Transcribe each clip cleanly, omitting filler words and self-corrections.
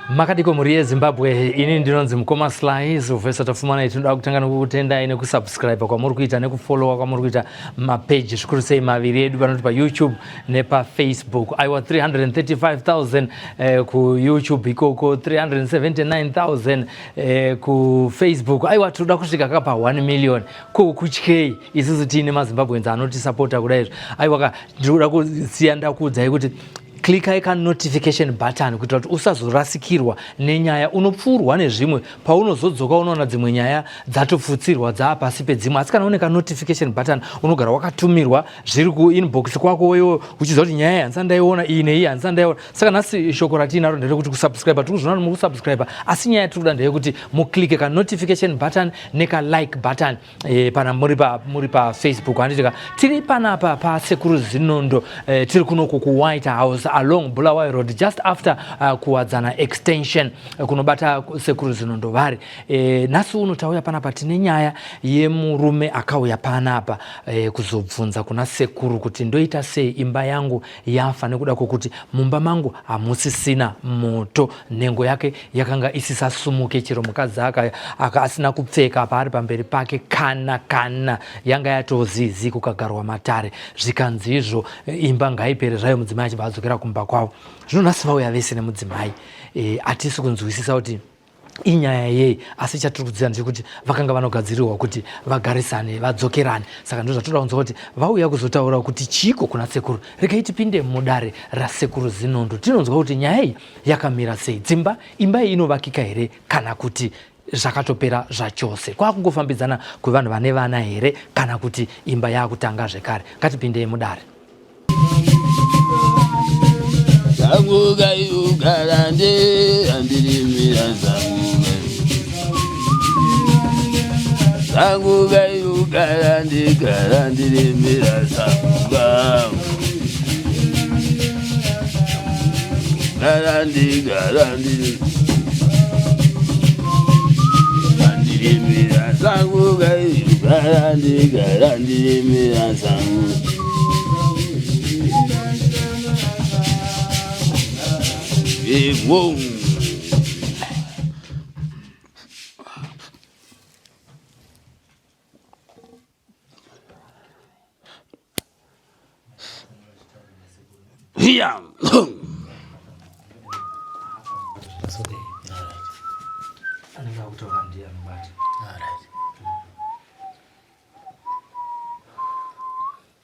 Makadiko muri Zimbabwe ini ndinonzi Mukoma Slice uvesa tafumana itoda kutangana kutenda ine kusubscribe kwa muri kuita nekufollow kwa muri kuita mapage zvikuru sei maviri edu panoti pa YouTube nepa Facebook. Aiwa 335,000 ku YouTube ikoko, 379,000 ku Facebook. Aiwa toda kusvika kapa 1 million kuchkei isusu tine maZimbabweans anoti supporta kudai. Aiwa ndoda kusiyanda kudzai kuti klika ika notification button kuitira kuti usazorasikirwa nenyaya unopfurwa nezvimwe paunozodzoka unoona dzimwe nyaya dzatofutsirwa dzapasi pedzimwe asi kana uneka notification button unogara wakatumirwa zviri ku inbox kwako wewe uchiziva kuti nyaya yanza ndaiona ine iyi yanza ndaiona saka nhasi shoko ratinaro nderekuti kusubscribe tikuzviona muri kusubscribe asi nyaya tiri ndeyekuti muklike ka notification button neka like button pana muri pa Facebook anditika tiri panapa pa Sekuru Zinondo tiri kunoku ku White House along Bulawayo Road just after kuwadzana extension kunobata Sekuru Zinondo vari. Nhasi uno tauya panapa tine nyaya yemurume akauya panapa kuzobvunza kuna sekuru kuti ndoita sei imba yangu yafa nekuda kwokuti mumba mangu hamusisina moto, nhengo yake yakanga isisasumuke chero mukadzi asina kupfeka paari pamberi pake kana yanga yatozizi kukagarwa matare zvikanzi izvo imba ngaipere zvayo mudzimai achibva adzokera kumba kwavo. Zvino nhasi vauya vese nemudzimai hatisi kunzwisisa kuti inyaya yei asi chatiri kudziva ndechekuti vakanga vanogadzirirwa kuti vagarisane vadzokerane. Saka ndo zvatoda kunzwa kuti vauya kuzotaura kuti chiko kuna sekuru. Regai tipinde mudare raSekuru Zinondo tinonzwa kuti nyaya iyi yakamira sei, imba iyi inovakika here kana kuti zvakatopera zvachose, kwakungofambidzana kwevanhu vane vana here kana kuti imba yakutanga zvekare. Ngatipindei mudare. Zangu gayu garande andirimira zangu gayu garandirimira zangu garandirimira zangu gayu garandirimira zangu whoa. Yeah.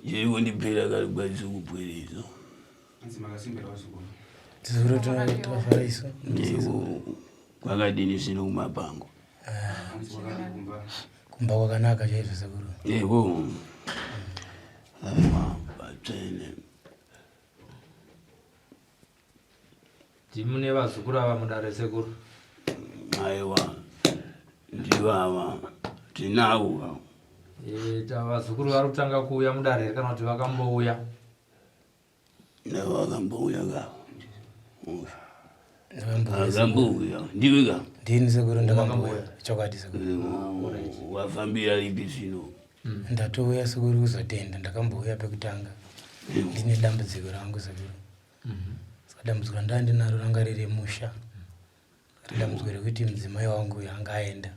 You want to pay that guy by Zoom, please. Kwakadini sino kumapango kumba kwakanaka chaizvo sekuru. Yebo batene Timune vazukuru ava mudare sekuru. aiwa ndivava tinawo Vazukuru vari kutanga kuuya mudare kana kuti vakambouya? Vakambouya Akambuya. Ndiwika. Ndini sekuru ndakambuya. Chokwadi sekuru. Wafambira lipi zvino? Ndatouya sekuru kuzotenda ndakambuya pekutanga. Ndine dambudziko rangu sekuru. Saka dambudziko ndandinaro ranga riri musha. Dambudziko rekuti mudzimai wangu yanga aenda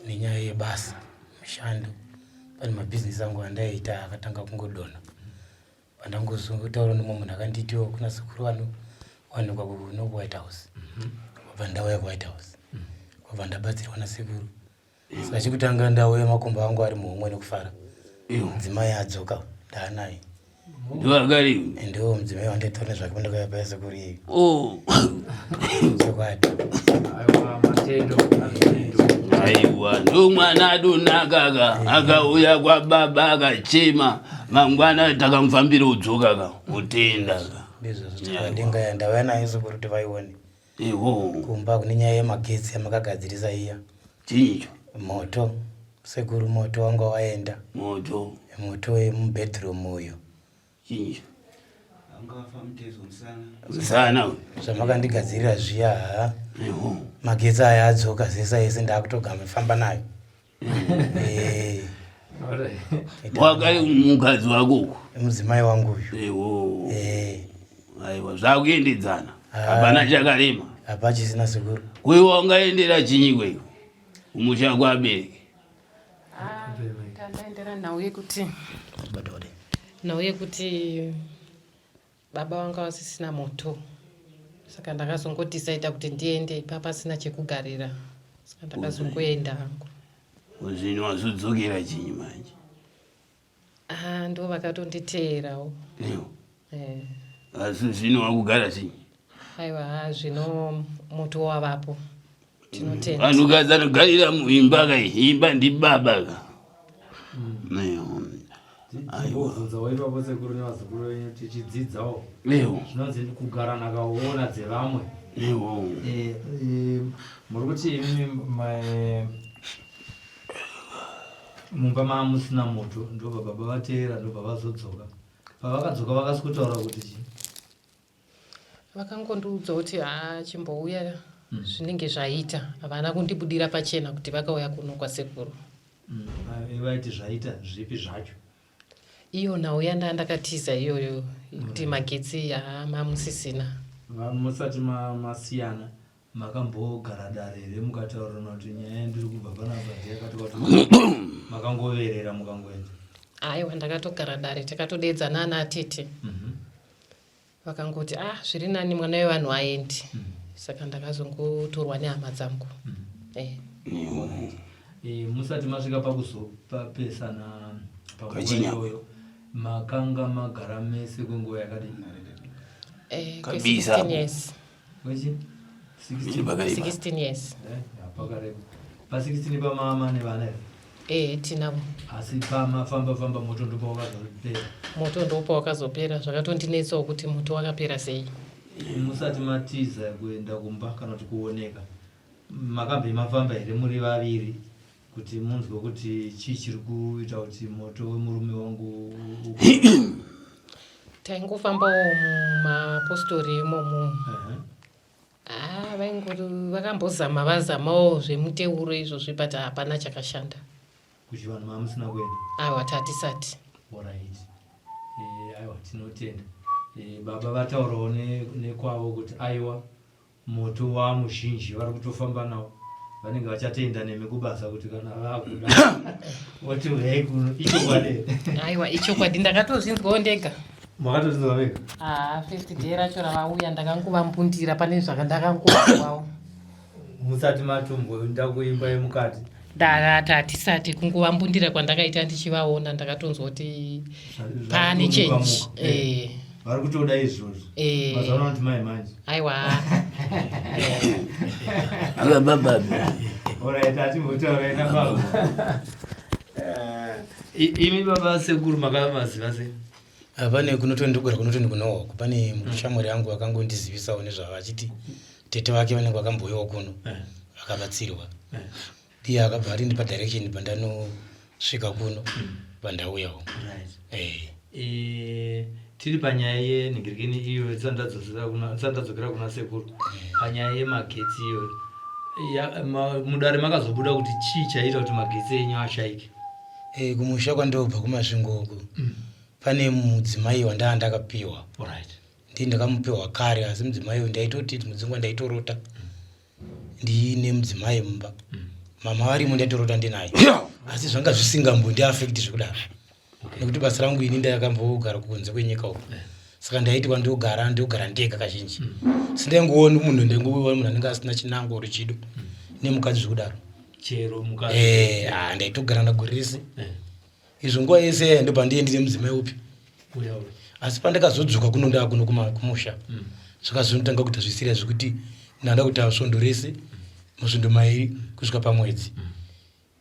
nenyaya yebasa mushando. Pane mabhizinesi angu andaiita akatanga kungodona. Pandangozongotaura nomwe munhu akanditiwo kuna sekuru wanikwa kuno White House. Kwabva ndauya kuWhite House. Kwabva ndabatsirwa nasekuru. Saka chekutanga ndauya makumbo angu ari muhomwe nekufara. Mudzimai adzoka ndaanaye. Ndiwagari. Ndiwo mudzimai wandaitaura zvake pandakauya paya sekuru iyi. Chokwadi. Aiwa matendo. Aiwa ndumwana adunakaka akauya kwababa akachema mangwana takamufambira udzoka utenda ndinga ndauya naye sekuru kuti vaione kumba kune nyaya yemagetsi yamakagadzirisa iya chinyicho moto sekuru moto wanga waenda moto yemubedroom uyo chinyicho sana zvamakandigadzirira zviya magetsi aya adzoka zesa yese ndakutogama famba nayo. Wakai mukadzi wako mudzimai wangu uyu. Aiwa zvakuendedzana hapana chakarema. hapachisina sekuru. Wewe wangaendera chinyi kweyo umusha kwa abereki? Tandaendera nauye kuti baba wanga wasisina moto, saka ndakazongotisaita kuti ndiende papa sina chekugarira, saka ndakazongoenda hangu. Uzvino wazodzokera chinyi manje? Ndo vakatonditeerawo. Asi zvino wakugara chinyi? Aiwa, zvino moto wavapo tinotenda. Vanhukadzi anogarira muimba kai, imba ndi baba ka. Aiwa waiva sekuru nevazukuru venyu tichidzidzawo zvinonzi kugara nakaona dzevamwe. Muri kuti imi mumba mamusina moto, ndobva baba vateera, ndobva vazodzoka. Pavakadzoka vakasikotaura kuti chii? Vakangondiudza kuti chimbouya zvinenge zvaita, havana kundibudira pachena kuti vakauya kuno kwasekuru. Vaiti zvaita zvipi zvacho? Iyo nauya ndandakatiza iyoyo kuti magetsi mamusisina. Musati masiyana makambogara dare here mukataurirana kuti nyaya ndiri kubva panapa yakati kuti makangoverera mukangoenda? Aiwa, ndakatogara dare, takatodedzana ana atete. Vakangoti zviri nani mwana wevanhu aendi. Saka ndakazongotorwa nehama dzangu. Musati masvika pakuzopesana pamoyo makanga magara mese kwenguva yakadini? 16 years. 16 years. Pakareba. Pa16 pamama nevana here? Tinavo. Asi pamafamba moto ndopa wakazopera? Moto ndopa wakazopera, zvakatondinetsawo kuti moto wakapera sei. Musati matiza kuenda kumba kana kuti kuoneka, makambe mafamba here muri vaviri kuti munzwe kuti chii chiri kuita kuti moto wemurume wangu taingofambawo mumapostori imomo. Vakambozama vazamawo zvemuteuro izvozvi, but hapana chakashanda. Kuti vanhu mamusina kuenda? Aiwa, tatisati. Alright. Aiwa, tinotenda. Baba vataurawo nekwavo kuti aiwa moto wamuzhinji vari kutofamba nawo, vanenge vachatenda nemi kubasa kuti kana vakuda woti uyai kuno. Ichokwadi? Aiwa, ichokwadi, ndakatozvinzwawo ndega. Makatozvinzwa vega? First day racho ravauya ndakanguvambundira pane zvakandakangowawo. Musati matomboenda kuimba yemukati? Hatisati, kunguvambundira kwandakaita ndichivaona ndakatonzwa kuti pane change. Vari kutoda izvozvo? Mazaona kuti mai manje? Aiwa. Akababa. Alright, hatimbotaura ina baba. Imi baba sekuru makamaziva sei? Pane kunotondogara kunotoni kunohwako, pane mushamwari yangu vakangondizivisawo nezvavachiti tete vake vanenge vakambouyawo kuno vakabatsirwa. Iye akabva atindi padirection pandanosvika kuno pandauyawo. Tiri panyaya yenhingirikini iyo tsandadzokera kuna sekuru, panyaya yemagetsi iyo mudare makazobuda kuti chii chaita kuti magetsi enyu ashaike? Kumusha kwandobva kumasvingo uku pane mudzimai wandanga ndakapiwa. Ndii ndakamupiwa kare, asi mudzimai uyu ndaitoti mudzingwa ndaitorota ndiine mudzimai mumba. Mama varimo ndaitorota ndinaye, asi zvanga zvisingambondi-affect zvekudaro nekuti basa rangu ini ndakambogara kunze kwenyika uko. Saka ndaiti kwandogara ndega kazhinji, sindaingooni munhu, ndaingoona munhu anenge asina chinango uri chido nemukadzi zvekudaro. Chero mukadzi? Ndaitogara ndagorese izvo nguva yese ndobva ndiendine mudzimai upi. Asi pandakazodzoka kuno ndaa kuno kumusha, zvakazonotanga kuita zvisiriya zvekuti ndanda kuita svondo rese musvondo mairi kusvika pamwedzi,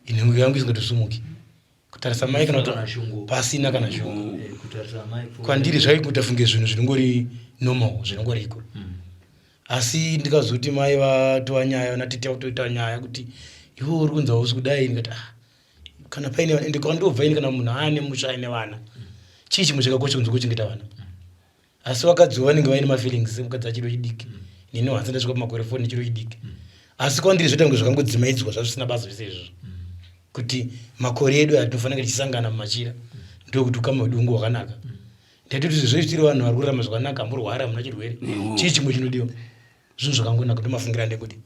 inhengo yangu isingatosumuki. Kutarisa mai kana pasina kana shungu. Kwandiri zvaikuita funge zvinhu zvinongori normal, zvinongoriko. Asi ndikazoti mai vatova nyaya, natete vatoita nyaya kuti iwe uri kunza usi kudai, ndikati kana paine vana ndikandobva ini kana munhu aane musha aine vana, chii chimwe chakakosha kunze kuchengeta vana. Asi vakadzi vanenge vaine mafeelings semukadzi achiro chidiki, nini hanzi ndasvika pamakore 4 nechiro chidiki. Asi kwandiri zvotange zvakangodzimaidzwa zvazvisina basa zvese izvozvo, kuti makore edu atinofanira tichisangana mumachira ndokuti ukama hwedu hunge hwakanaka. Ndaitoti zvezvo tiri vanhu vari kurarama zvakanaka, hamurwara hamuna chirwere, chii chimwe chinodiwa? zvinhu zvakangonaka ndomafungira ndekuti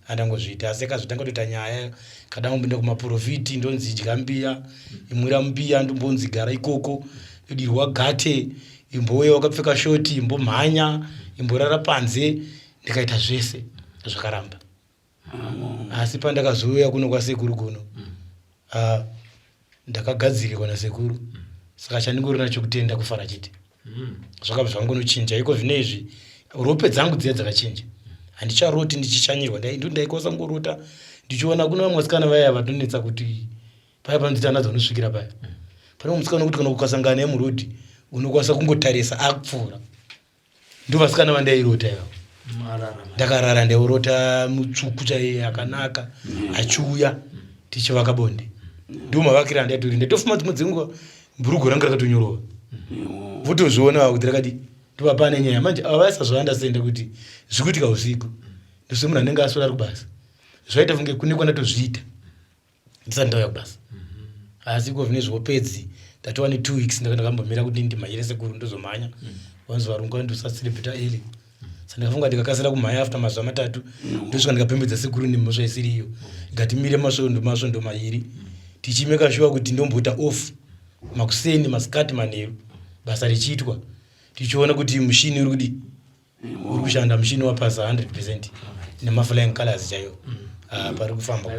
andangozviita asi akazvitanga kutoita nyaya kadangomboenda kumaprofiti ndonzi dya mbiya imwira mbiya ndombonzi gara ikoko dirwa gate imbouya wakapfeka shoti imbomhanya imborara panze ndikaita zvese zvakaramba asi pandakazouya kuno kwasekuru kuno ndakagadzirikwa nasekuru saka chandingori nacho kutenda kufara chete zvakabva zvangonochinja iko zvinezvi rope dzangu dziya dzakachinja handicharoti ndichichanyirwa ndaikosa ngorota ndichiona kuna vamwe vasikana vaya vatonetsa kuti paya panzita nadzo unosvikira paya pane musikana kuti kana ukasangana naye murodhi unokwanisa kungotarisa akupfuura ndo vasikana vandairota ivo ndakarara ndaurota mutsvuku chaiye akanaka achiuya tichivaka bonde ndo mavakira andatori ndatofuma dzimwe dzenguva bhurugu ranga rakatonyorowa votozviona kuti rakati ndopapane nyaya manje avaisazvoandasenda kuti zvikuitika usiku ndose munhu anenge aswera kubasa zvaita funge kune kwandatozviita ndisati ndauya kubasa asi iko zvine zvopedzi ndatova ne 2 weeks ndakambomira kuti ndimhanyire sekuru ndozomhanya wanzi varungu vandosasilebhita eli saka ndakafunga ndikakasira kumhanya after mazuva 3 ndosvika ndikapembedza sekuru nemhosva isiriyo ngatimire masvondo mairi tichimeka shuwa kuti ndomboita off makuseni masikati manheru basa richiitwa tichiona kuti mushini uri kushanda mushini wapasa 100% nemaflying colors chaiyo pari kufamba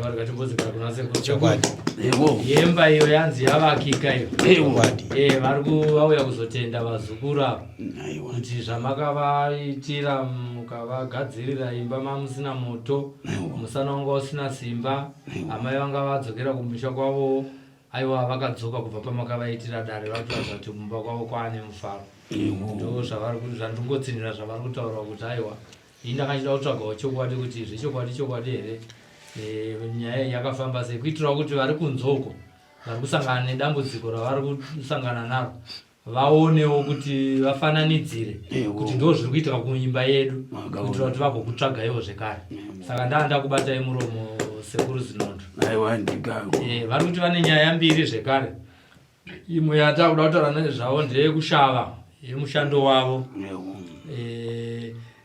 chokwadi yemba iyo yanzi yavakika iyo vari kuvauya kuzotenda vazukuru avo kuti zvamakavaitira mukavagadzirira imba mamusina moto musana wanga usina simba amai vanga vadzokera kumusha kwavo aiwa vakadzoka kubva pamakavaitira dare vatoratidza kuti mumba kwavo kwaane mufaro ndo zvandingotsinira zvavari kutaura kuti aiwa indakachida kutsvagawo chokwadi kuti zvechokwadi here nyaya yakafamba sei kuitirawo kuti vari kunzoko vari kusangana nedambudziko ravari kusangana naro vaonewo kuti vafananidzire kuti ndo zviri kuitika kuimba yedu kuitira kuti vagokutsvagaiwo zvekare saka ndaanda kubatai muromo sekuru zinondo vari kuti vane nyaya mbiri zvekare imwe yatakuda kutaura nezvavo ndeyekushava yemushando wavo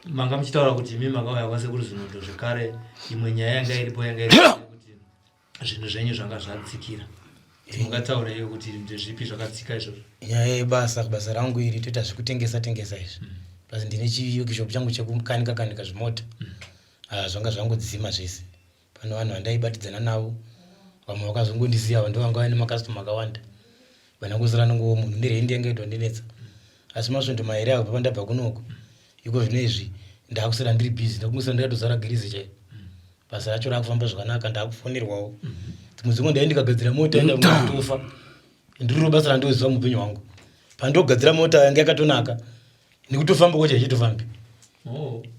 manga muchitaura kuti imi makauya kwasekuru zinondo zvekare imwe nyaya yanga iripo kuti zvinhu zvenyu zvanga zvadzikira mungatauraiwo kuti ndezvipi zvakatsika izvozvo nyaya yebasa rangu iri toita zvekutengesa izvi basi ndine chiyokishopu changu chekukanika zvimota zvanga zvangodzima zvese pano vanhu vandaibatidzana navo vamwe vakazongondiziva ndo vanga vaine makastoma akawanda vanangozara nongowo munhu nerendi yanga itwa ndinetsa asi masvondo mairi avo papandabva kunoko iko zvinezvi ndakusira ndiri bhizi ndakungosira ndakatozara girizi chaiyo basa racho rakufamba zvakanaka ndakufonerwawo dzimwe ndai ndikagadzira mota ndatofa ndiriro basa randoziva mupenyu hwangu pandogadzira mota yanga yakatonaka nekutofamba kwacho haichitofambi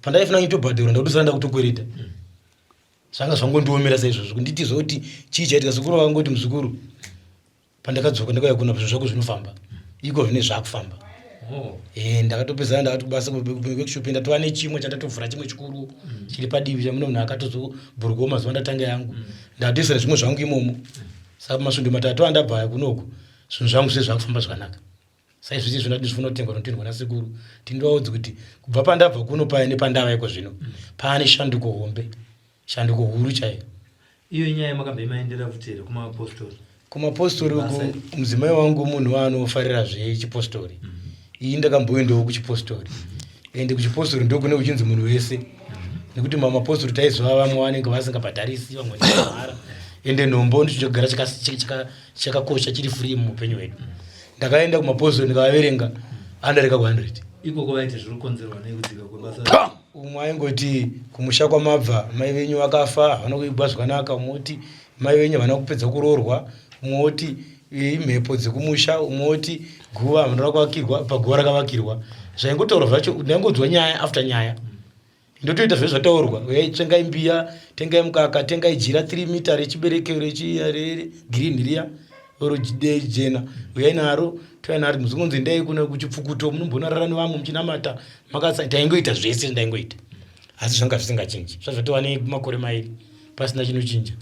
pandaifuna ngitobhadhura ndakutosara ndakutokwereta zvanga zvangondiomera saizvozvo kunditizva kuti chii chaitika sekuru vakangoti muzukuru pandakadzoka ndakauya kuna zvinhu zvako zvinofamba iko zvine zvakufamba ndakatopezana ndakati basa workshop ndatova nechimwe chandatovhura chimwe chikuru chiri padivi chamune munhu akatozobhurukawo mazuva ndatanga yangu ndatoisira zvimwe zvangu imomo saka masvondo matatu andabhaya kunoko zvinhu zvangu zvese zvakufamba zvakanaka saizvizvi zvindati ndifuna kutengwa notendwa nasekuru tindoaudzi kuti kubva pandabva kuno paya nepandava iko zvino paane shanduko hombe shanduko huru chaiyo iyo nyaya makamboimaendera futi here kumapostori uku mudzimai wangu munhu waanofarira zvechipostori iyi ndakamboendawo kuchipostori ende kuchipostori ndokune kuchinzi munhu wese nekuti mamapostori taiziva vamwe vanenge vasingabhadharisi vamwe vaara ende nhombo ndichogara chakakosha chiri free muupenyu hwedu ndakaenda kumapostori ndikavaverenga andareka ku100 ikoko vaiti zviri kukonzerwa nekudzika kwebasa umwe aingoti kumusha kwamabva mai venyu vakafa havana kuigwa zvakanaka umwe oti mai venyu havana kupedza kuroorwa umwe oti imhepo dzekumusha umwe oti guva havana kuvakirwa paguva rakavakirwa zvaingotaurwa zvacho ndaingodzwa nyaya after nyaya ndotoita zvese zvataurwa uyai tsengai mbiya tengai mukaka tengai jira 3 mita rechibereke regreen riya oro jena uyai naro toya naro muzikonzi ndai kuna kuchipfukuto munombonarara nevamwe muchinamata makasa taingoita zvese ndaingoita asi zvanga zvisingachinji zvazvatova nemakore mairi pasina chinochinja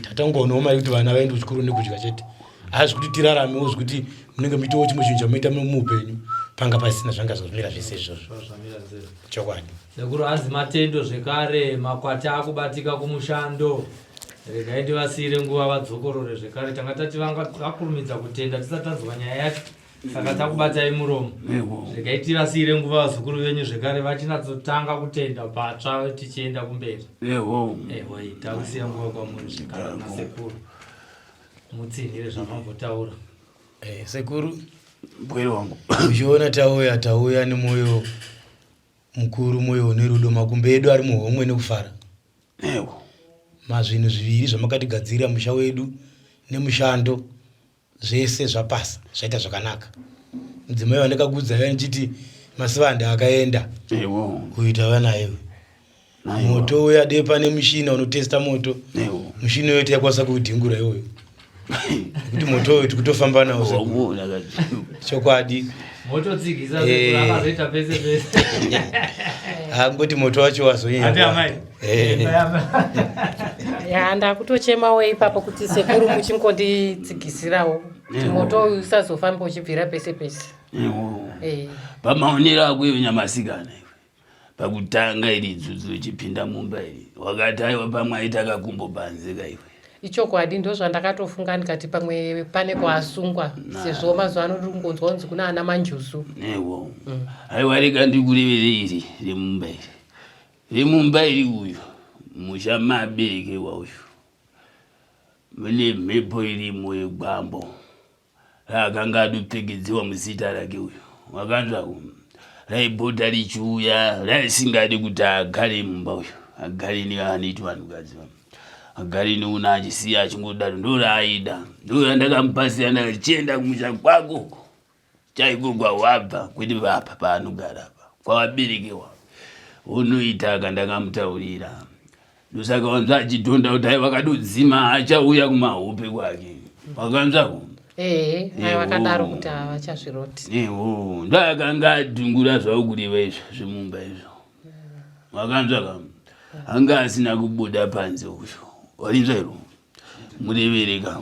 tatangoonawo mari kuti vana vaende kuchikoro nekudya chete asi kuti tiraramewo zvekuti munenge muitawo chimwe chinhu chamuita muupenyu panga pasina zvanga zvomira zvese izvozvo chokwadi. Sekuru azi matendo zvekare makwati akubatika kumushando regai tivasire nguva vadzokorore zvekare tanga tati vakurumidza kutenda tisati tanzwa nyaya yacho saka takubatai muromo regai tivasire nguva vazukuru venyu zvekare vachinatsotanga kutenda patsva tichienda kumberi. Takusiya nguva kwamuri zvekare nasekuru mutsinhire zvamambotaura. Sekuru Bwero wangu. Uchiona tauya nemwoyo mukuru, mwoyo une rudo, makumbo edu ari muhomwe nekufara. Mazvinhu zviviri zvamakatigadzira musha wedu nemushando zvese zvapasa zvaita zvakanaka. Mudzimai wandakakudza yanchiti masivanda akaenda kuita vana iwe. Moto uya depa nemushina unotesta moto. Mushina yote yakwasa kudhingura iwe. Kuti moto wetu kutofamba nawo chokwadi moto tsigisa akazoita pese pese ngoti moto wacho wazonyenya ati amai ndakutochema we ipapo kuti sekuru muchingonditsigisirawo kuti moto uyu usazofamba uchibvira pese pese. Pamaonera akwe Nyamasikana pakutanga iri dzudzu ichipinda mumba iri wakati aiwa pamwe aita kakumbobanzika iwe. Ichokwadi ndo zvandakatofunga ndikati pamwe pane kwasungwa sezvo mazuva ano rungonzwa kunzi kuna ana manjusu. Aiwa rega ndikurevere iri remumba iri uyu musha mabereke wauyu mune mhepo irimo yegwambo rakanga adopfegedziwa muzita rake uyu wakanzwa raibhota richiuya raisingadi kuti agare mumba uyu agare neanoiti vanhukadzi agari neuna achisiya achingodaro ndoraida ndorandakamupasira ndakachienda kumusha kwako chaiko kwawabva kwete vapa paanogara apa kwawaberekewa unoita kandakamutaurira ndosaka wanzwa achidhonda kuti ai wakadodzima achauya kumahope kwake wakanzwako vakadaro kuti havachazviroti ndakanga adhungura zvavo kureva izvo zvemumba izvo wakanzwaka anga asina kubuda panze uyu warinzvairo murevereka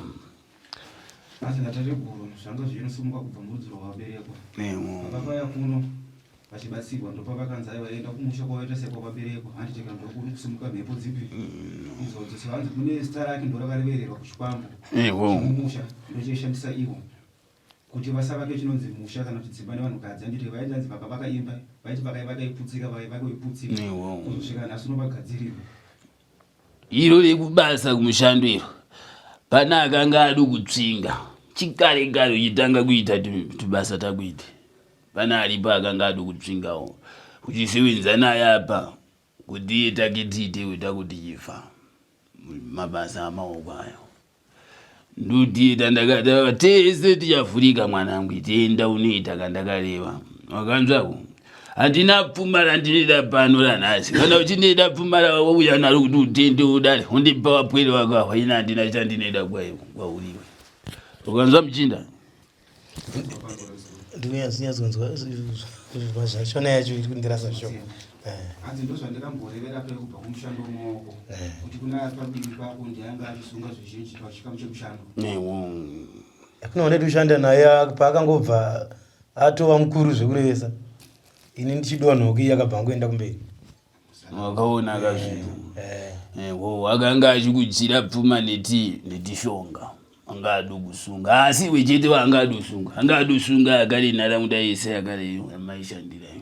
asinatatebhuru zvanga zvinosumuka kubva murudziro rwavaberekwa vakapaya kuno vachibatsirwa ndopa vakanzi vaenda kumusha kwavaita sekwavaberekwa handiteka ndokuri kusumuka mhepo dzipi izvodzo sevanzi mune zita rake ndorakarevererwa kuchikwambo mumusha ndocheshandisa ivo kuti vasavake chinonzi musha kana kuti dzimba nevanhukadzi handiti vaindanzi baba vakaimba vaiti vakaiputsika vaikoiputsika kuzosvika nhasi unovagadzirirwa iro rekubasa kumushando iro pana akanga adi kutsvinga chikare kare uchitanga kuita tubasa takuiti pana aripo akanga adi kutsvingawo uchisevenza naye apa kuti iye taketiite weta kuti chifa mabasa amaoko ayo ndutiita ndakadava tese tichafurika mwanangu tienda unoita kandakareva wakanzvako handina pfuma randinoda pano ranhasi kana uchinoda pfuma rawauya naro kuti utende udare undipa wapwere wako ahwaina handina chandinoda kwauriwe ukanzwa muchinda ndinyasinyatsonzwa zvachona yacho iri kundirasa shoko hanzi ndo zvandakamborevera pei kubva kumushando wemaoko kuti kuna padivi pako ndianga achisunga zvizhinji pachikamu chemushando akunoona tiushanda naye paakangobva atova mukuru zvekurevesa ini ndichidonhoka iye akabva ngoenda kumberi wakaona akazvino akanga achikuchira pfuma netishonga anga adi kusunga asi iwe chete waanga adi kusunga anga adi kusunga akare nharaunda yese yakareyo yamaishandirayo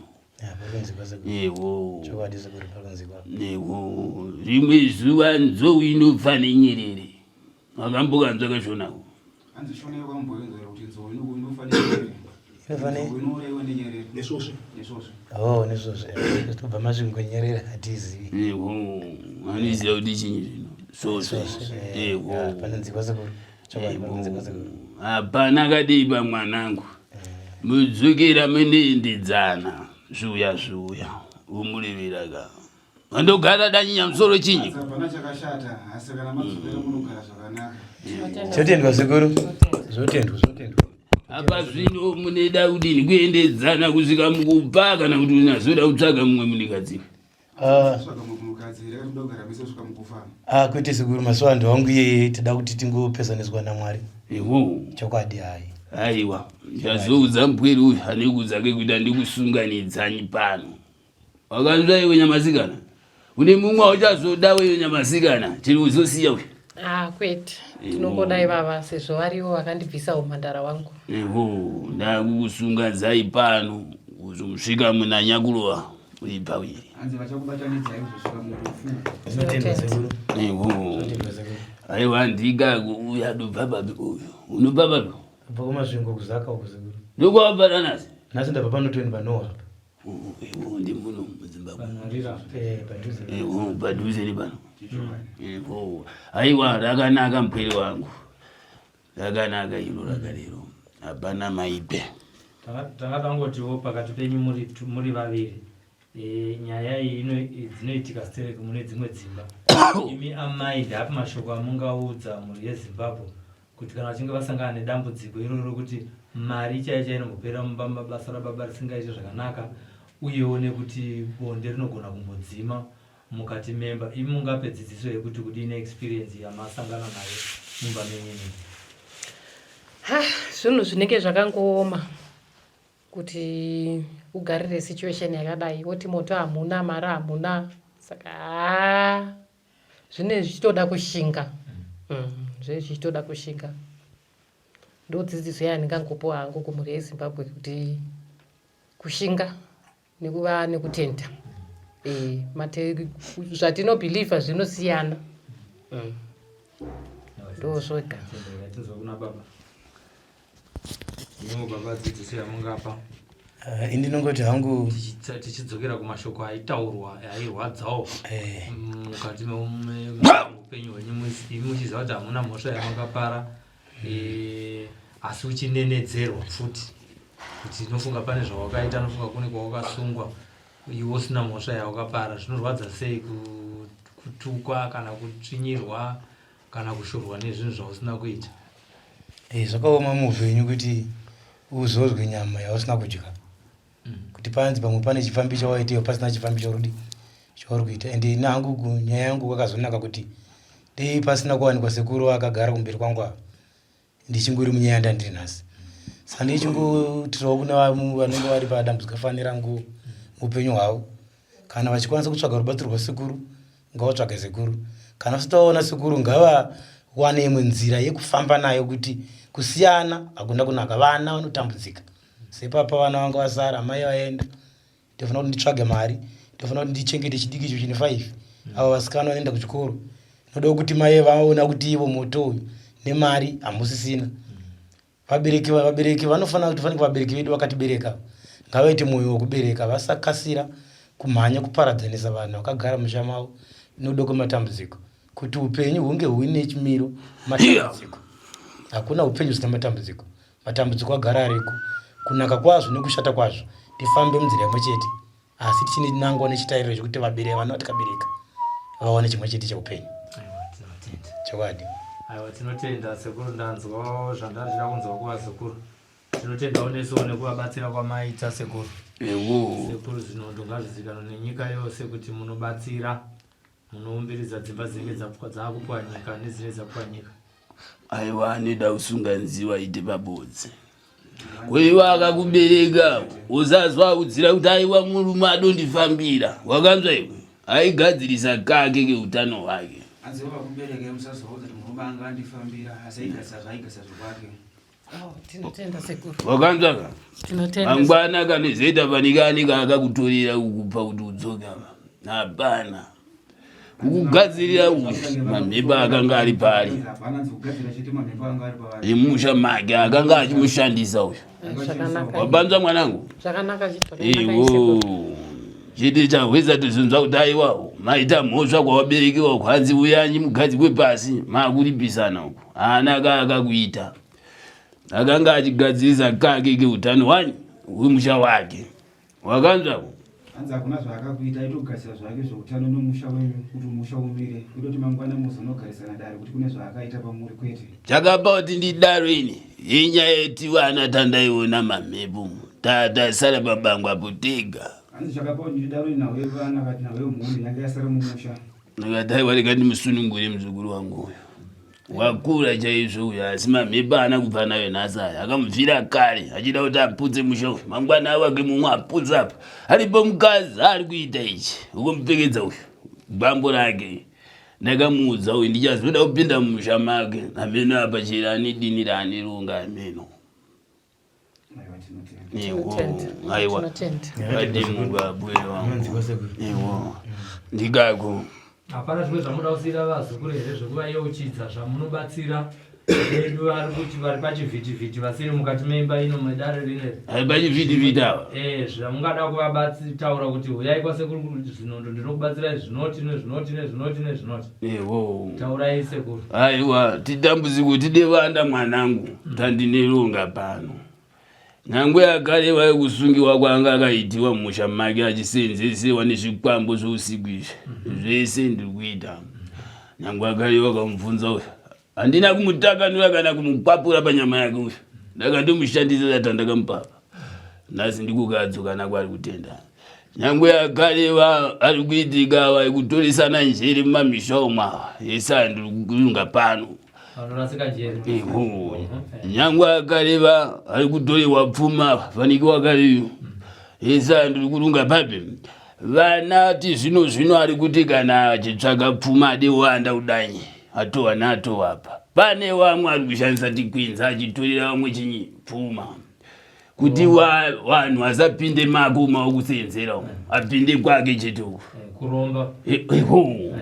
rimwe zuva nzou inopfa nenyerere wakambokanzwa kashonako hanzi shona yakamboenzera kuti nzou inofa nenyerere tobva masvingonyerera hatizivi anoziva kuti chinyi zvino hapana kadeipa mwanangu mudzokera munoendedzana zvuya umureveraka vandogara danyinya musoro chinyi hapana chakashata asi kana madzokera munogara zvakanaka zotendwa sekuru zotendwa apa zvino muneda kudini kuendedzana kusvika mukupa kana kuti unazoda kutsvaga mumwe munikadzi kwete sekuru masuwa ndo wangu iyeye tida kuti tingopesaniswa naMwari chokwadi hai aiwa ndazouza mpwiri uyu anekudzake kuti andikusunganidzanyi pano wakanzwa iwe Nyamazikana une mumwe uchazoda wewe Nyamazikana chiri uzosiya uyu kwete tinongoda baba sezvo variwo vakandibvisa umhandara wangu ndakukusunganidzai pano uzosvika muna Nyakulowa uri pawiri hanzi vachakubatanidzai uzosvika Zvinotenda. aiwa ndika uya dobva babi uyu unobva babi Kubva kumasvingo kuzaka uko sekuru. ndokwabva nasi Nhasi ndabva panotweni panowa. ndi muno muZimbabwe Padhuze. padhuze ni pano aiwa rakanaka mpwere wangu rakanaka ilo rakalero hapana maipe takatangotiwo pakati penyu muri vaviri nyaya iyi dzinoitika stereke mune dzimwe dzimba imi amai ndapi mashoko amungaudza mhuri yeZimbabwe kuti kana vachinge vasangana nedambudziko iroro kuti mari chaicha inombopera mumba basa rababa risingaite zvakanaka uyewo nekuti bonde rinogona kumbodzima mukati memba imi mungape dzidziso yekuti kudine experience yamasangana nayo mumba menyeni zvinhu zvinenge zvakangooma kuti ugarire situation yakadai woti moto hamuna mari hamuna saka zvine zvichitoda kushinga zvichitoda kushinga ndodzidziso yandingangopiwa hangu kumhuri yeZimbabwe kuti kushinga nekuva nekutenda zvatinobhilivha zvinosiyana ndozvoga kuna baba imwe baba dzidziso yamungapa Indinongoti hangu tichidzokera kumashoko aitaurwa airwadzawo mukati meupenyu hwenyu imi muchiziva kuti hamuna mhosva yamakapara asi uchinenedzerwa futi kuti inofunga pane zvawakaita nofunga kune kwawakasungwa iwo usina mhosva yawakapara zvinorwadza sei kutukwa kana kutsvinyirwa kana kushorwa nezvinhu zvausina kuita zvakaoma muupenyu kuti uzozwe nyama yausina kudya kuti panzi pamwe pane chifambi chawaitewo pasina chifambi chauri kuita ende nangu nyaya yangu kwakazonaka kuti dei pasina kuwanikwa sekuru akagara kumberi kwangu apa ndichinguri munyaya ndandiri nhasi saka ndichingotirawo kune vanenge vari padambudziko fanira rangu upenyu hwavo kana vachikwanisa kutsvaga rubatsiro rwasekuru ngavatsvage sekuru kana vasitaona sekuru ngavawane imwe nzira yekufamba nayo kuti kusiyana hakuna kunaka vana vanotambudzika sepapa vana vanga vasara amai vaenda ndofana kuti nditsvage mari ndofana kuti ndichengete chidiki icho chine 5 avo vasikana vanoenda kuchikoro noda kuti mai vaona kuti ivo moto uyu nemari hamusisina vabereki vanofana kuti fanike vabereki vedu vakatibereka ngavaite mwoyo wekubereka vasakasira kumhanya kuparadzanisa vanhu vakagara musha mavo inoda kwematambudziko kuti upenyu hunge huine chimiro matambudziko hakuna upenyu usina matambudziko matambudziko agara ariko kunaka kwazvo nekushata kwazvo tifambe munzira imwe chete asi tichinangwa nechitariro chekuti vabereki vana vatikabereka vawane chimwe chete cheupenyu chokwadi aiwa tinotenda sekuru ndanzwawo zvandandida kunzwa kuva sekuru tinotendawo nesuwo nekuvabatsira kwamaita sekuru sekuru zvinondo ngazvizikanwa nenyika yose kuti munobatsira munoumbiridza dzimba dzinenge dzakupwanyika nedzinenge dzakupwanyika aiwa anoda kusunganidziwa ite pabodzi kweiwa akakubereka uzazwa udzira kuti aiwa murume adondifambira wakanzwa iwe aigadzirisa kake keutano hwake hanzi vakubereka musazowa kuti murume anga andifambira asi aigasa zvaigasa zvokwake tinotenda sekuru wakanzwa ka tinotenda mangwana kanozoita panikane kaakakutorera kukupa kuti udzoka hapana kukugadzirira uyu mamhepa akanga ari pari hapana kugadzira chete mamhepa anga ari pavari imusha make akanga achimushandisa uyu wabanzwa mwanangu zvakanaka iwo chete chahweza tozonzwa kuti aiwawo maita mhosva kwawaberekewa kwanzi uyanyi mugadzikwe pasi makuripisa uku haana kaakakuita akanga achigadzirisa kake keutano hwanyi hwemusha wake wakanzwako hanzi hakuna zvaakakuita aitogadzira zvake zveutano nomusha wenyu kuti musha umire kutoti mangwana muzonogarisana dare kuti kune zvaakaita pamuri kwete chakapa kuti ndidaro ini inyaya yeti vana tandaiona mamhepo tasara pabangwa potega hanzi chakapa kuti ndidaro ini nawe vana kati nawe mhuri yanga yasara mumusha akati aiwa reka ndimusunungure muzukuru wangu uyu wakura chaizvo uyo asi mamhepa ana kubva nayo nhasaya akamubvira kare achida kuti aputse mushowe mangwana wake mumwe aputsa apa aripo mukadzi ari kuita ichi ukomupfekedza uyu gwambo rake ndakamuudza uyu ndichazoda kupinda mumusha make ameno apa chero ane dini raanirunga ameno aiwa adimuka bwere wangu iwo ndikako hapana zvimwe zvamuda kusiyira vazukuru here zvekuva yeuchidza zvamunobatsira edu vari kuti vari pachivhitivhiti vasiri mukati meimba ino medare rineri ari pachivhitivhiti ava zvamungada kuvataura kuti huyai kwasekuru zvinondo ndinokubatsirai zvinoti nezvinoti nezvinoti nezvinoti taurai sekuru. aiwa tidambudziko tidevanda mwanangu tandineronga pano nyangwe akare vai kusungiwa kwanga akaitiwa mumusha make achisenzesewa nezvikwambo zveusiku izvi zvese ndiri kuita nyangwe akare vakamubvunza uyu handina kumutakanura kana kumukwapura panyama yake uyu ndakandomushandisa zata ndakamupapa nhasi ndikukadzoka nakwari kutenda nyangwe akare ari kuitika vai kutoresana njere mumamisha omwa yese andiri kurunga pano nyangwe akareva ari kutorewa pfuma faniki wakareyo yese andiri kurunga pape vana ti zvino ari kuti kana achitsvaka pfuma adewanda kudanyi atowa naatowa apa pane vamwe ari kushandisa tikwinza achitorera vamwe chinyi pfuma kuti vanhu vasapinde mako maokusenzera apinde kwake chetuku kuromba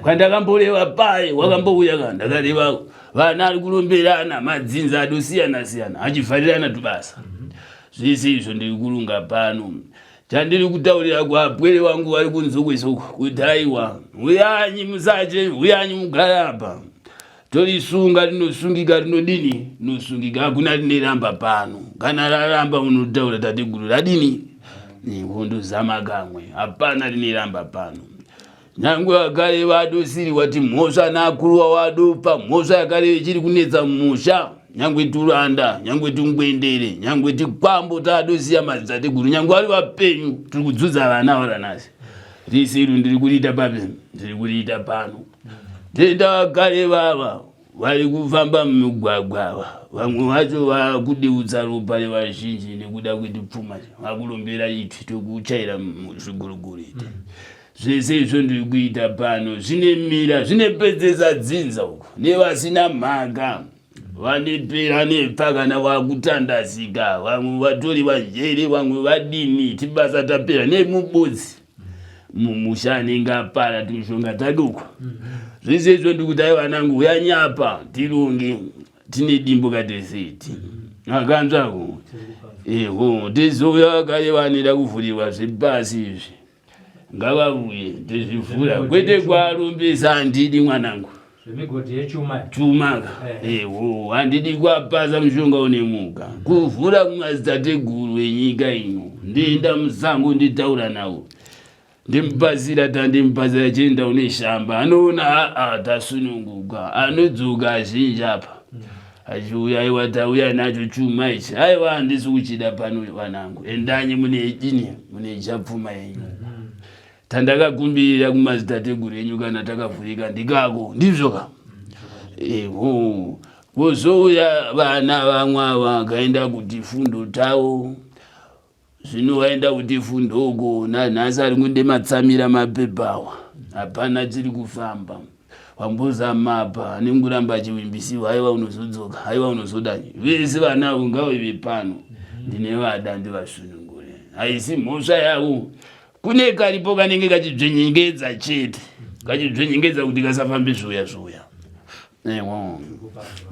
kandakamboreva paye wakambouya kana ndakareva vana ari kuromberana madzinza adosiyana-siyana achivharirana tubasa zvese izvo ndiri kurunga pano chandiri kutaurira kwapwere wangu vari kunzokwesoko kuti aiwa uyanyi musache uyanyi mugara apa torisunga rinosungika rinodini rinosungika hakuna rineramba pano kana raramba unotaura tateguru radini ngondozama kamwe hapana rineramba pano nyangwe akare vadosiriwa ti mhosva naakuru wadopa mhosva yakare ichiri kunetsa mumusha nyangwe turanda nyangwe tungwendere nyangwe tikwambo taadosiya madzitateguru nyangwe ari vapenyu tiri kudzudza vana varanasi risi iro ndiri kuriita pape ndiri kuriita pano tenda vakare vava vari kufamba mumugwagwa vamwe vacho vakudeutsa ropa revazhinji nekuda kweti pfuma vakulombera itwi tokuchaira muzviguruguru iti zvese izvo ndiri kuita pano zvine mira zvinepedzesa dzinza uko nevasina mhaka vanepera nepfa kana vakutandasika vamwe vatori vanjere vamwe vadini tibasa tapera nemubodzi mumusha anenge apara timishonga taduko zvese izvo ndikuti ai vanangu uyanyapa tironge tine dimbo kateseti akanzvako tizouya vakare vanida kuvhurirwa zvepasi izvi ngavavuye tizvivhura kwete kwarumbisa handidi mwanangu zvemigodhi yechuma handidi kwapasa mushonga unemuka kuvhura kumadzitateguru enyika ino ndienda musango nditaura nawo ndimupasira tandimupasira chienda une shamba anoona tasununguka anodzoka azhinji apa achiuya aiwa tauya nacho chuma ichi aiwa handisi kuchida pano vanangu endanye mune dini mune chapfuma yenyu tandakakumbirira kumadzitateguru enyu kana takavhurika ndikako ndizvoka kuzouya vana vamwe vakaenda kuti fundo tawo zvino vaenda kuti fundo uko nanhasi ari kunde matsamira mapepawa hapana chiri kufamba wambozamapa anenguramba achiwimbisiwa aiwa unozodzoka aiwa unozodani vese vanavo ngaveve pano ndinevada ndivasunungure haisi mhosva yavo kune karipo kanenge kachidzvenyengedza chete kachidzvenyengedza kuti kasafambe zvoya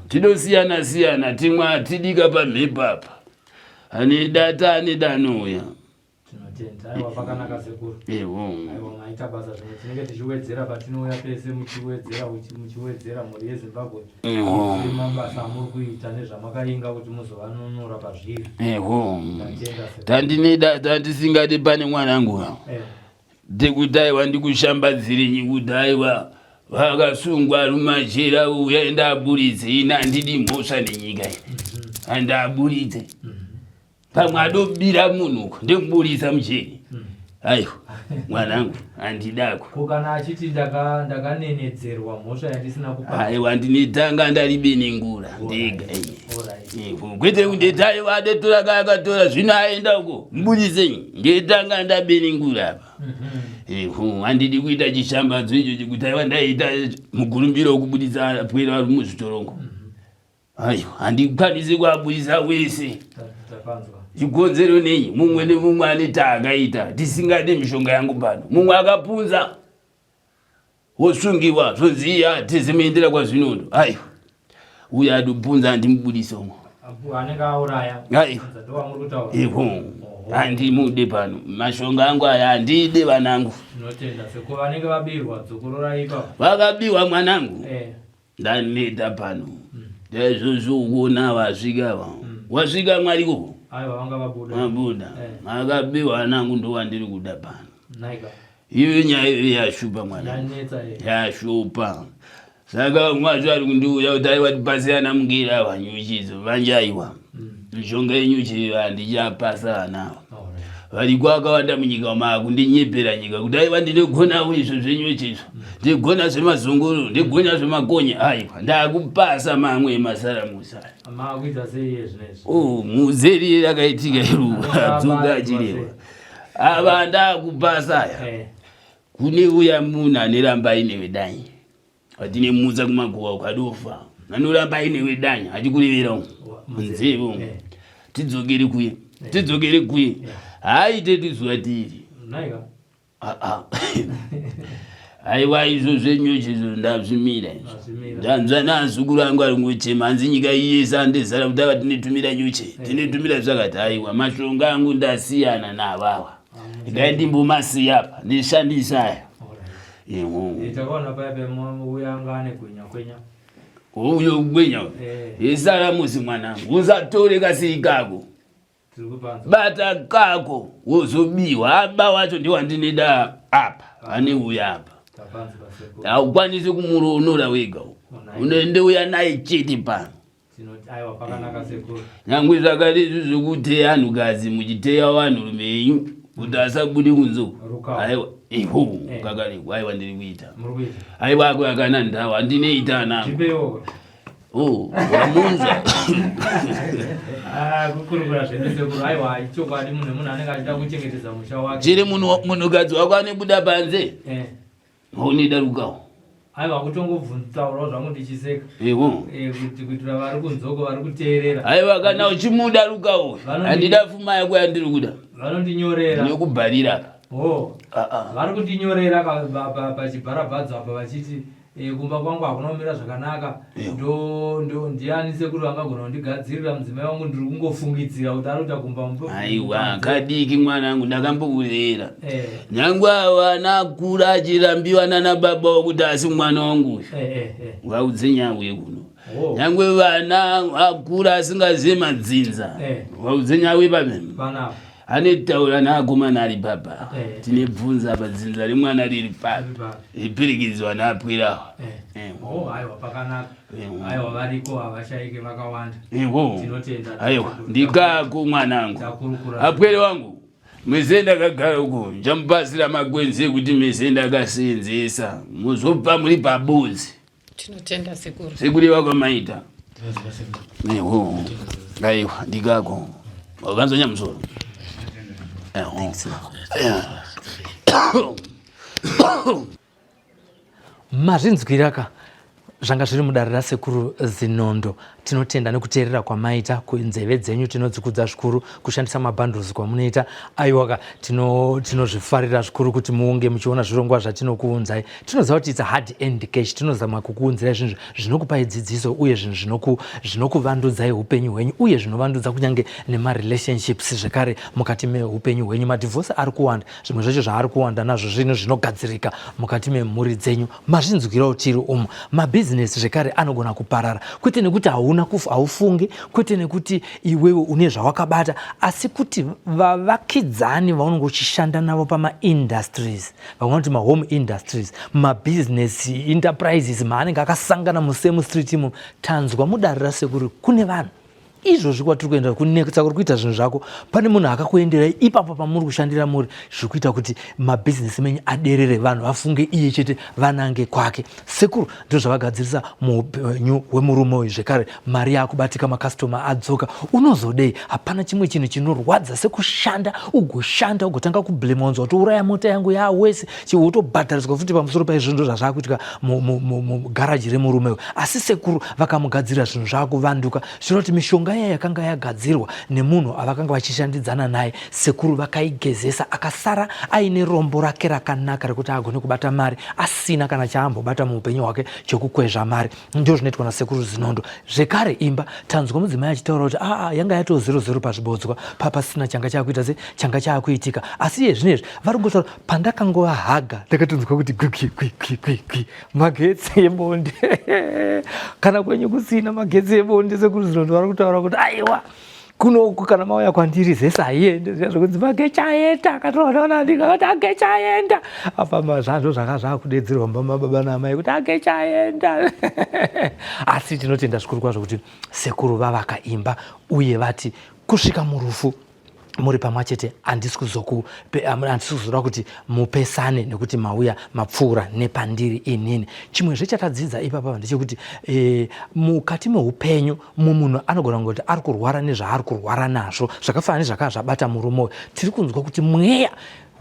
tinosiyana-siyana timwe atidika pamhepa apa ane data ane danoya maita basa zvimwe tinenge tichiwedzera patinouya pese muchiwedzera mhuri yezimbabwe mabasa amuri kuita nezvamakainga kuti muzovanunura pazviri tandine data ndisingadi pane mwanangu tekuti aiwa ndikushambadzire kuti aiwa vakasungwa rumajera uyaenda aburitse ina handidi mhosva nenyika ine handaburitse pamwe adobira munhu ndemuburisa mucheni ayo mwanangu andidako kukana achiti ndakanenedzerwa mhosva yandisina kupa aiwa ndinetanga ndalibenengura ndega kwete kundetayo wadetora kaakatora zvino aenda uko mbudisenyi ndetanga ndabenengura apa handidi kuita chishambadzo icho chekuti aiwa ndaita mugurumbiro wokubudisa pwere vari muzvitorongo aiwa handikwanisi kuabudisa wese chikonzero nenyi mumwe nemumwe ane taakaita tisingade mishonga yangu pano mumwe akapunza wosungiwa zvoziya tizimeendera kwazvinondo aiwa uye adopunza handimubudisomo anenge auraya aiwa handimude pano mashonga angu aya handide vanangu vanenge vabirwa dzokorora ipapo vakabiwa mwanangu ndaneta pano ndaizvozvokuona vasvikava wasvika mwariko mabuda makabiwa anangu ndowandiri kuda pano iyo nyaya iyo yashupa mwana yashupa saka mwacho ari kundiuya kuti aiwa tipasirana mungera vanyuchizo vanjaiwa mishonga yenyuchi handichapasa anawa variko akawanda munyika makundinyephera nyika kuti aiwa ndinogonawo izvo zvenyuchizvo ndigona zvemazunguru ndigona zvemakonya aiwa ndakupasa mamwe emasara musara muzeri rakaitika iruwa dzoga achirewa ava ndakupasa aya kune uya munhu aneramba aine wedanyi watinemutsa kumaguwa ukadofa anoramba aine wedanyi achikurevera munzevo tidzokere kuye haite tizuva tiri aiwa izvo zvenyuchizo ndazvimira ndanzwa nazukuru angu ari ngochema hanzi nyika iyesa ndezara kuti ava tinetumira nyuchi tinetumira zvakati aiwa mashonga angu ndasiyana navava dai ndimbomasiya apa ndishandisa aya uyo gwenya isara musi mwanangu usatore kasi kako bata kako wozobiwa aba wacho ndiwandineda apa ane uya apa haukwanisi kumuronora wega unoende uya naye chete pano nyangwe zvakati zvokuti anhukazi muchiteya vanhurume yenyu kuti asabudi kunzo aiwa iho kakareko aiwa ndiri kuita aiwa ako yakana ndawa handineita nangu wamunza chiri munhukadzi wako anebuda panze maunida rukawo aiwa kutongobvunzaura zvangu ndichiseka kuti kuitira vari kunzoko vari kuteerera aiwa kana uchimuda rukawo handida pfuma yako yandiri kuda vanondinyorera nekubharira vari kundinyorera pachibharabhadzo apa vachiti kumba kwangu hakunomira zvakanaka ndiani sekuru vangagona kundigadzirira mudzimai wangu ndiri kungofungidzira kuti ari kuita kumba aiwa kadiki mwanangu ndakambokurera nyangwe ava nakura achirambiwa nana baba wakuti asi mwana wangu vaudze nyangwe kuno nyangwe vana akura asingazive madzinza vaudze nyangwe pamene ane taura naakomana ari papa tinebvunza padzinza remwana riri papi ipirikidzwa naapwirawa aiwa ndikako mwanangu apwere wangu mese ndakagara uko ndichamupasira makwenzi ekuti mese ndakaseenzesa muzopa muri pabodzi tinotenda sekuri vakwamaita aiwa ndikako wakanzonya musoro mazvinzwiraka zvanga zviri mudare rasekuru Zinondo. Tinotenda nekuteerera kwamaita kunzeve dzenyu, tinodzikudza zvikuru kushandisa mabhandles kwamunoita. Aiwaka tinozvifarira zvikuru kuti muunge muchiona zvirongwa zvatinokuunzai. Tinoziva kuti it's a hard end cash. Tinozama kukuunzira zvinhu zvinokupai dzidziso uye zvinhu zvinokuvandudza upenyu hwenyu uye zvinovandudzwa kunyange nemarelationships zvekare mukati meupenyu hwenyu. Madivorce ari kuwanda, zvimwe zvacho zvaari kuwanda nazvo zvino zvinogadzirika mukati memhuri dzenyu. Mazvinzwirawo tiri umu. Mabhizinesi zvekare anogona kuparara, kwete nekuti hauna kufa, haufungi, kwete nekuti iwewe une zvawakabata, asi kuti vavakidzani vaunenge uchishanda navo pama-industries, vanoti ma-home industries, ma-business enterprises maanenge akasangana musemu street imo, tanzwa mudare rasekuru kune vanhu izvozvi kwatiri kuenda kunekisa kuri kuita zvinhu zvako pane munhu akakuenderai ipapo pamuri kushandira muri zviri kuita kuti mabhizinesi menyu aderere, vanhu vafunge iye chete vanange kwake. Sekuru ndizvo zvavagadzirisa muupenyu hwemurume uyu. Zvekare mari yakubatika, makastoma adzoka, unozodei? Hapana chimwe chinhu chinorwadza sekushanda, ugoshanda ugotanga kublema, unzwa kuti uraya mota yangu yawese, chiwotobhadhariswa futi pamusoro paizvozvo zvazvakuitika mugaraji remurume uyu. Asi sekuru vakamugadzirira zvinhu zvakuvanduka, zvinoti mishonga iya yakanga yagadzirwa nemunhu avakanga vachishandidzana naye, sekuru vakaigezesa akasara aine rombo rake rakanaka rekuti agone kubata mari asina kana chaambobata muupenyu hwake chokukwezva mari. Ndio zvinoitwa nasekuru Zinondo. Zvekare imba tanzwa mudzimai achitaura kuti yanga yato 00 pazvibodzwa, papasina changa chakuita changa chakuitika. Asi iye zvinezvi vari kungotaura pandakangova haga ndakatonzwa kuti kwi magetsi ebonde kana kwenyu kusina magetsi ebonde. Sekuru Zinondo vari kutaura kuti aiwa kunoku kana mauya kwandiri zese aiende zvokunzi magechaenda, akatoona ndikati agechaenda apa zvazvo zvanga zvakudedzerwa mababa namai kuti agechaenda. Asi tinotenda zvikuru kwazvo kuti sekuru vavakaimba uye vati kusvika murufu muri pamwe chete, handisi kuzoda kuti mupesane nekuti mauya mapfuura nepandiri inini. Chimwe zvechatadzidza ipapa ndechekuti mukati meupenyu munhu anogona kungoti ari kurwara nezvaari kurwara nazvo zvakafanana nezvakanga zvabata murume uyu. Tiri kunzwa kuti mweya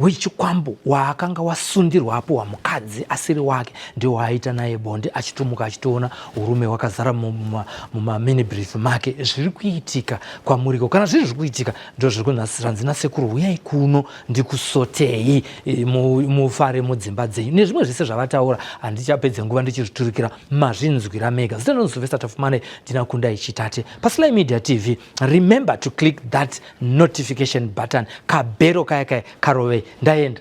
wechikwambo waakanga wasundirwapo wamukadzi asiri wake ndio waaita naye bonde, achitomuka achitoona urume wakazara mumaminibrief make. Zviri kuitika kwamuriko, kana zviri kuitika ndio zviri kunasira nasekuru, uyai kuno ndikusotei mufare mudzimba dzenyu nezvimwe zvese zvavataura. Handichapedze nguva ndichizviturikira, mazvinzwira mega. Zita ndinonzi Sylvester Tafumane, ndinakunda ichitate paSly Media TV. Remember to click that notification button, kabero kaya karove. Ndaenda.